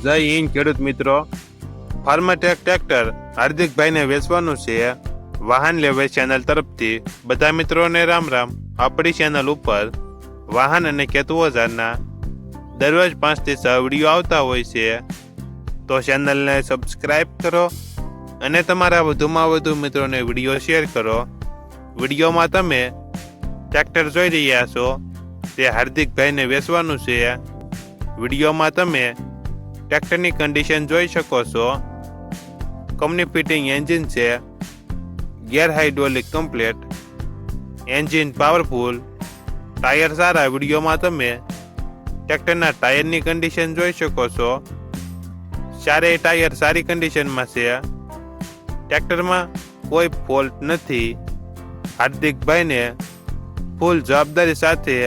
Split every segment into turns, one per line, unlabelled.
જય હિન્દ ખેડૂત મિત્રો. ફાર્મટેક ટ્રેક્ટર હાર્દિકભાઈને વેચવાનું છે. વાહન લેવાય ચેનલ તરફથી બધા મિત્રોને રામ રામ. આપણી ચેનલ ઉપર વાહન અને ખેત ઓજારના દરરોજ 5 થી 6 વિડીયો આવતા હોય છે, તો ચેનલને સબસ્ક્રાઈબ કરો અને તમારા વધુમાં વધુ મિત્રોને વિડીયો શેર કરો. વિડીયોમાં તમે ટ્રેક્ટર જોઈ રહ્યા છો તે હાર્દિકભાઈને વેચવાનું છે. વિડીયોમાં તમે ટ્રેક્ટરની કન્ડિશન જોઈ શકો છો. કંપની ફિટિંગ એન્જિન છે, gear hydraulic complete, engine powerful, tyre સારા. વિડીયોમાં તમે ટ્રેક્ટરના ટાયરની કન્ડિશન જોઈ શકો છો. ચારેય ટાયર સારી કન્ડિશનમાં છે. ટ્રેક્ટરમાં કોઈ ફોલ્ટ નથી. હાર્દિકભાઈને ફૂલ જવાબદારી સાથે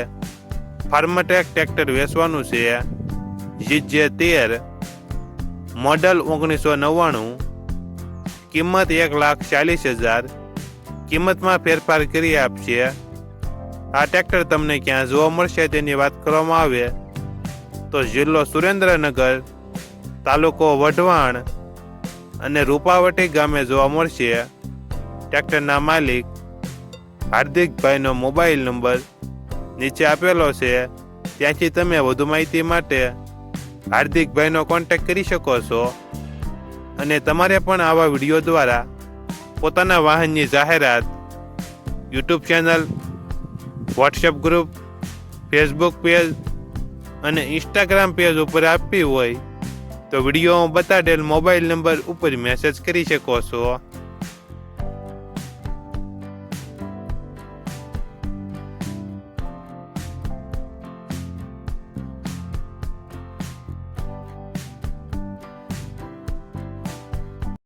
ફાર્મટેક ટ્રેક્ટર વેચવાનું છે. GJ13 મોડલ 1999, કિંમત 1,40,000. કિંમતમાં ફેરફાર કરી આપશે. આ ટ્રેક્ટર તમને ક્યાં જોવા મળશે તેની વાત કરવામાં આવે તો જિલ્લો સુરેન્દ્રનગર, તાલુકો વઢવાણ અને રૂપાવટી ગામે જોવા મળશે. ટ્રેક્ટરના માલિક હાર્દિકભાઈનો મોબાઈલ નંબર નીચે આપેલો છે, ત્યાંથી તમે વધુ માહિતી માટે હાર્દિકભાઈનો કોન્ટેક્ટ કરી શકો છો. અને તમારે પણ આવા વિડીયો દ્વારા પોતાના વાહનની જાહેરાત YouTube channel, WhatsApp group, Facebook page અને ઇન્સ્ટાગ્રામ પેજ ઉપર આપવી હોય તો વિડીયોમાં બતાડેલ મોબાઈલ નંબર ઉપર મેસેજ કરી શકો છો.